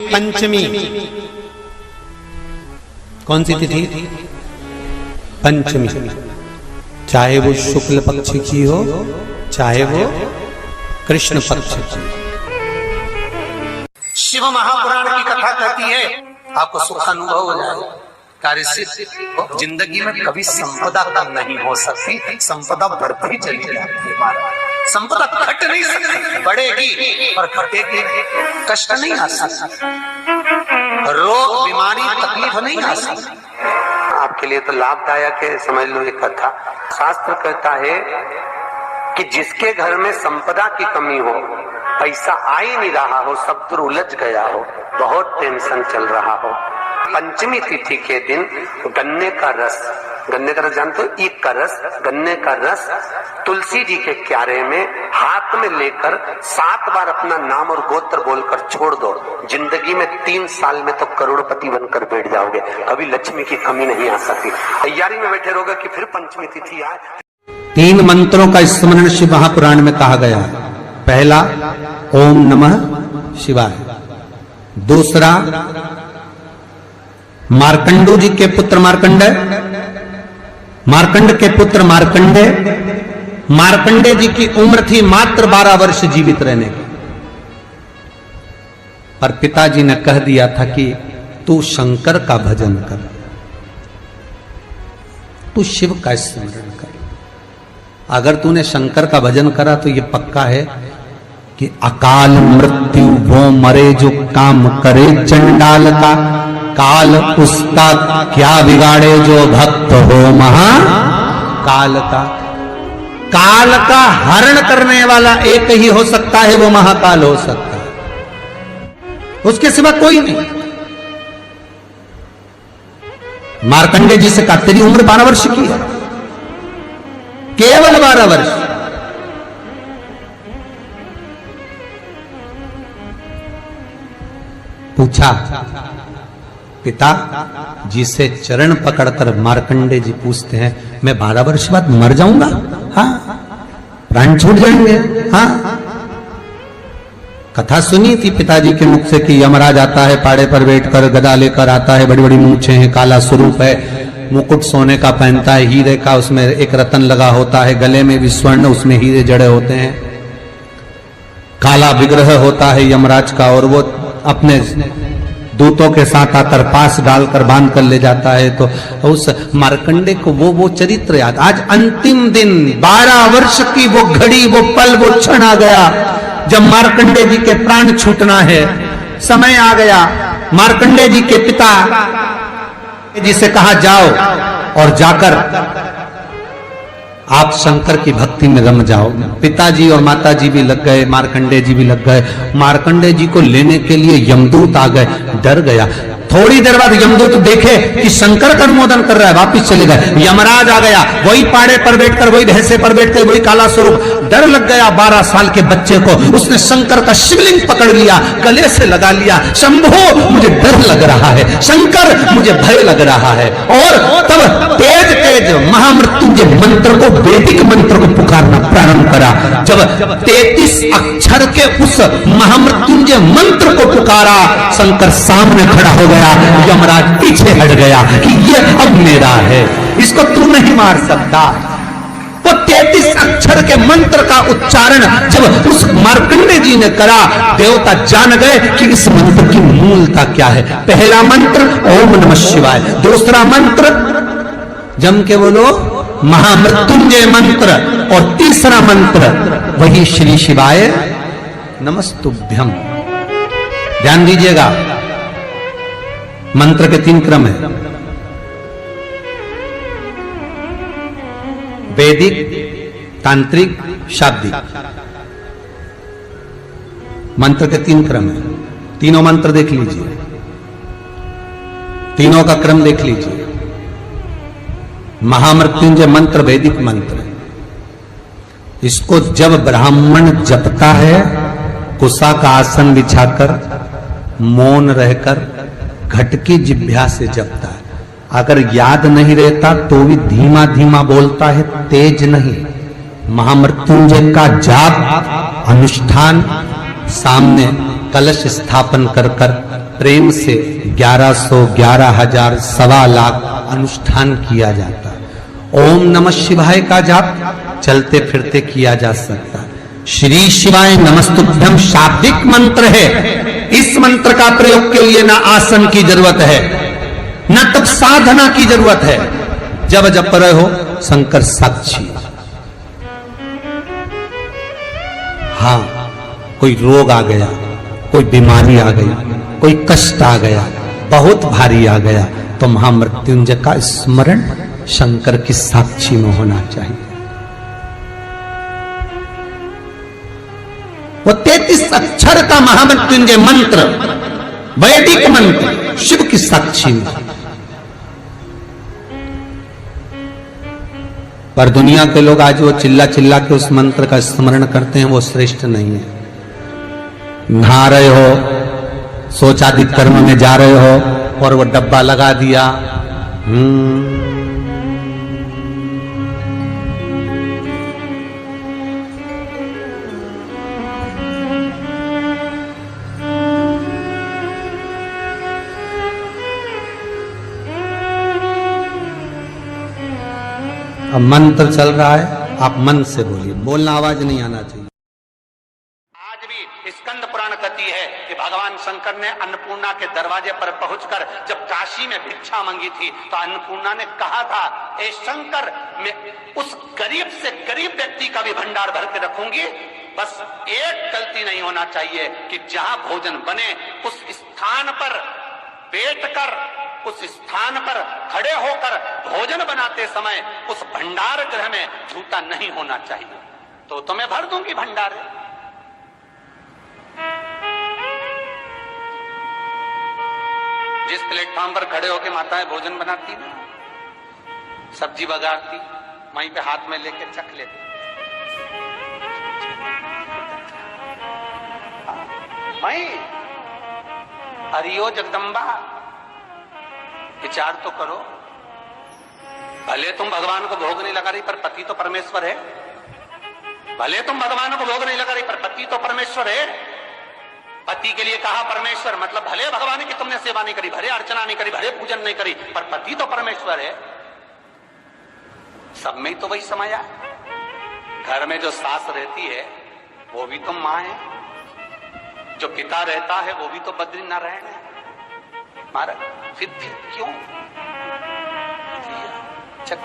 पंचमी कौन सी तिथि? पंचमी। चाहे वो शुक्ल पक्ष की हो चाहे वो कृष्ण पक्ष की। शिव महापुराण की कथा कहती है आपको सुख अनुभव हो जाए। कार्य सिद्ध। जिंदगी में कभी संपदा कम नहीं हो सकती, संपदा बढ़ती चली जाती है। संपदा घट नहीं सकती, बढ़ेगी और घटेगी। कष्ट नहीं आ सकता, रोग बीमारी तकलीफ नहीं आ सकती। आपके लिए तो लाभदायक है, समझ लो ये कथा। शास्त्र कहता है कि जिसके घर में संपदा की कमी हो, पैसा आ ही नहीं रहा हो, सब दूर उलझ गया हो, बहुत टेंशन चल रहा हो, पंचमी तिथि के दिन गन्ने का रस, गन्ने का रस जानते हो? ईख का रस, गन्ने का रस तुलसी जी के क्यारे में हाथ में लेकर 7 बार अपना नाम और गोत्र बोलकर छोड़ दो। जिंदगी में 3 साल में तो करोड़पति बनकर बैठ जाओगे, कभी लक्ष्मी की कमी नहीं आ सकती। तैयारी में बैठे रहोगे कि फिर पंचमी तिथि आए। 3 मंत्रों का स्मरण शिव महापुराण में कहा गया। पहला ओम नमः शिवाय, दूसरा मार्कंडू जी के पुत्र मार्कंडेय, मार्कंड के पुत्र मार्कंडेय, मार्कंडेय जी की उम्र थी मात्र 12 वर्ष जीवित रहने की, पर पिताजी ने कह दिया था कि तू शंकर का भजन कर, तू शिव का स्मरण कर। अगर तूने शंकर का भजन करा तो यह पक्का है कि अकाल मृत्यु वो मरे जो काम करे चंडाल का, काल उसका क्या बिगाड़े जो भक्त हो महाकाल का। काल का हरण करने वाला एक ही हो सकता है, वो महाकाल हो सकता है, उसके सिवा कोई नहीं। मार्कंडेय जी से कहा तेरी उम्र 12 वर्ष की है, केवल 12 वर्ष। पूछा पिता जी से चरण पकड़कर मार्कंडेय जी पूछते हैं मैं 12 वर्ष बाद मर जाऊंगा? हाँ, प्राण छूट जाएंगे। हाँ, कथा सुनी थी पिताजी के मुख से कि यमराज आता है, पाड़े पर बैठकर गदा लेकर आता है, बड़ी बड़ी मूंछें हैं, काला स्वरूप है, मुकुट सोने का पहनता है, हीरे का, उसमें एक रतन लगा होता है, गले में भी स्वर्ण, उसमें हीरे जड़े होते हैं, काला विग्रह होता है यमराज का, और वो अपने दूतों के साथ आकर पास डालकर बांध कर ले जाता है। तो उस मार्कंडेय को वो चरित्र याद। आज अंतिम दिन 12 वर्ष की वो घड़ी, वो पल, वो क्षण आ गया जब मार्कंडेय जी के प्राण छूटना है। समय आ गया। मार्कंडेय जी के पिता जी से कहा जाओ और जाकर आप शंकर की भक्ति में रम जाओ। पिताजी और माताजी भी लग गए, मार्कंडेय जी भी लग गए। मार्कंडेय जी को लेने के लिए यमदूत आ गए, डर गया। थोड़ी देर बाद यमदूत देखे कि शंकर का अनुमोदन कर रहा है, वापिस चले गए। यमराज आ गया, वही पाड़े पर बैठकर, वही भैंसे पर बैठकर, वही काला स्वरूप। डर लग गया 12 साल के बच्चे को। उसने शंकर का शिवलिंग पकड़ लिया, गले से लगा लिया, शंभो मुझे डर लग रहा है, शंकर मुझे भय लग रहा है। और तब तेज तेज महामृत्युंजय मंत्र को, वैदिक मंत्र को पुकारना प्रारंभ करा। जब 33 अक्षर के उस महामृत्युंजय मंत्र को पुकारा, शंकर सामने खड़ा हो गया। यमराज पीछे हट गया कि ये अब मेरा है, इसको तू नहीं मार सकता। वो 33 अक्षर के मंत्र का उच्चारण जब उस मार्कंडेय जी ने करा, देवता जान गए कि इस मंत्र की मूलता क्या है। पहला मंत्र ओम नमः शिवाय, दूसरा मंत्र जम के बोलो महामृत्युंजय मंत्र, और तीसरा मंत्र वही श्री शिवाय नमस्तुभ्यम। ध्यान दीजिएगा, मंत्र के 3 क्रम है, वैदिक, तांत्रिक, शाब्दिक। मंत्र के 3 क्रम है। तीनों मंत्र देख लीजिए, तीनों का क्रम देख लीजिए। महामृत्युंजय मंत्र वैदिक मंत्र, इसको जब ब्राह्मण जपता है, कुशा का आसन बिछाकर, मौन रहकर, घट की जिह्वा से जपता है। अगर याद नहीं रहता तो भी धीमा धीमा बोलता है, तेज नहीं। महामृत्युंजय का जाप, अनुष्ठान, सामने कलश स्थापन कर कर प्रेम से 1100, 11,000, 1,25,00,000 अनुष्ठान किया जाता है। ओम नमः शिवाय का जाप चलते फिरते किया जा सकता है। श्री शिवाय नमस्तुभ्यम शाब्दिक मंत्र है। इस मंत्र का प्रयोग के लिए ना आसन की जरूरत है, ना तब साधना की जरूरत है। जब जप रहे हो शंकर साक्षी। हाँ, कोई रोग आ गया, कोई बीमारी आ गई, कोई कष्ट आ गया, बहुत भारी आ गया, तो महामृत्युंजय का स्मरण शंकर की साक्षी में होना चाहिए। वो 33 अक्षर का महामृत्युंजय मंत्र, वैदिक मंत्र, शिव की साक्षी में। पर दुनिया के लोग आज वो चिल्ला चिल्ला के उस मंत्र का स्मरण करते हैं, वो श्रेष्ठ नहीं है। नहा रहे हो, सोचादि कर्म में जा रहे हो और वो डब्बा लगा दिया, अब मंत्र चल रहा है, आप मन से बोलिए, बोलना आवाज नहीं आना चाहिए। आज भी स्कंद पुराण कहती है कि भगवान शंकर ने अन्नपूर्णा के दरवाजे पर पहुंचकर जब काशी में भिक्षा मांगी थी तो अन्नपूर्णा ने कहा था, ए शंकर, मैं उस गरीब से गरीब व्यक्ति का भी भंडार भर के रखूंगी, बस एक गलती नहीं होना चाहिए कि जहां भोजन बने उस स्थान पर बैठकर, उस स्थान पर खड़े होकर भोजन बनाते समय उस भंडार गृह में जूता नहीं होना चाहिए। तो तुम्हें भर दूंगी भंडार। जिस प्लेटफॉर्म पर खड़े होकर माताएं भोजन बनाती ना, सब्जी बघारती, वहीं पे हाथ में लेके चख लेती। मई हरियो जगदम्बा, विचार तो करो। भले तुम भगवान को भोग नहीं लगा रही, पर पति तो परमेश्वर है। भले तुम भगवान को भोग नहीं लगा रही, पर पति तो परमेश्वर है। पति के लिए कहा परमेश्वर, मतलब भले भगवान की तुमने सेवा नहीं करी, भले अर्चना नहीं करी, भले पूजन नहीं करी, पर पति तो परमेश्वर है। सब में ही तो वही समाया। घर में जो सास रहती है वो भी तो मां है, जो पिता रहता है वो भी तो बद्रीनारायण है। महाराज फिर क्यों चक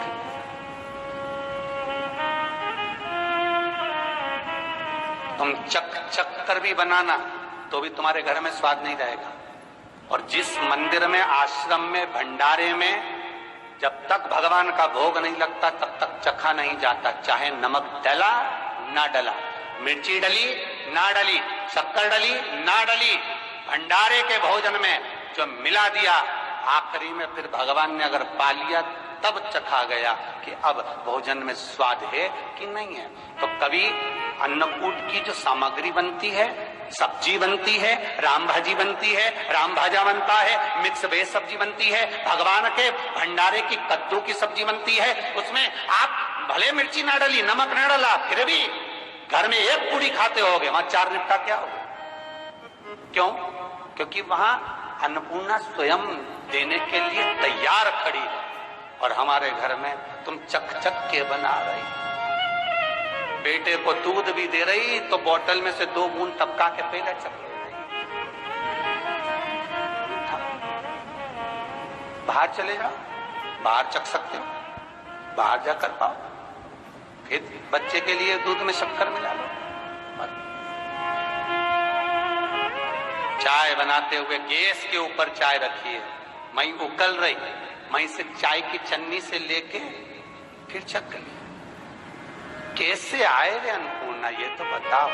तुम चक कर भी बनाना तो भी तुम्हारे घर में स्वाद नहीं रहेगा। और जिस मंदिर में, आश्रम में, भंडारे में जब तक भगवान का भोग नहीं लगता तब तक चखा नहीं जाता, चाहे नमक डला ना डला, मिर्ची डली ना डली, शक्कर डली ना डली, भंडारे के भोजन में जो मिला दिया, आखिरी में फिर भगवान ने अगर पा लिया तब चखा गया कि अब भोजन में स्वाद है कि नहीं है। तो कभी अन्नकूट की जो सामग्री बनती है, सब्जी बनती है, राम भाजी बनती है, राम भाजा बनता है, मिक्स वेज सब्जी बनती है, भगवान के भंडारे की कद्दू की सब्जी बनती है, उसमें आप भले मिर्ची ना डली, नमक ना डला, फिर भी घर में एक पूरी खाते होगे, वहां 4 निपटा क्या होगा? क्यों? क्योंकि वहां अन्नपूर्णा स्वयं देने के लिए तैयार खड़ी है। और हमारे घर में तुम चक चक के बना रही, बेटे को दूध भी दे रही तो बोतल में से 2 बूंद टपका के पहले चक ले रही। बाहर चले जाओ, बाहर चख सकते हो, बाहर जा कर पाओ, फिर बच्चे के लिए दूध में शक्कर मिला लो। चाय बनाते हुए गैस के ऊपर चाय रखी है, मई उकल रही, मई से चाय की चन्नी से लेके फिर चख गई। कैसे आए रे अन्नपूर्णा, ये तो बताओ।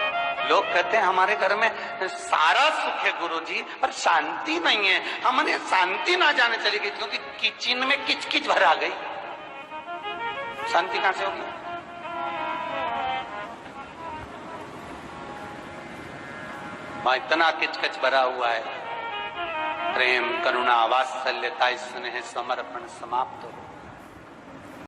लोग कहते हैं हमारे घर में सारा सुख है गुरुजी, पर शांति नहीं है। हमने शांति ना जाने चली गई क्योंकि किचन में किच किच भरा गई। शांति कहां से होगी? वहां इतना किचकिच भरा हुआ है, प्रेम, करुणा, वात्सल्यता, स्नेह, समर्पण समाप्त हो।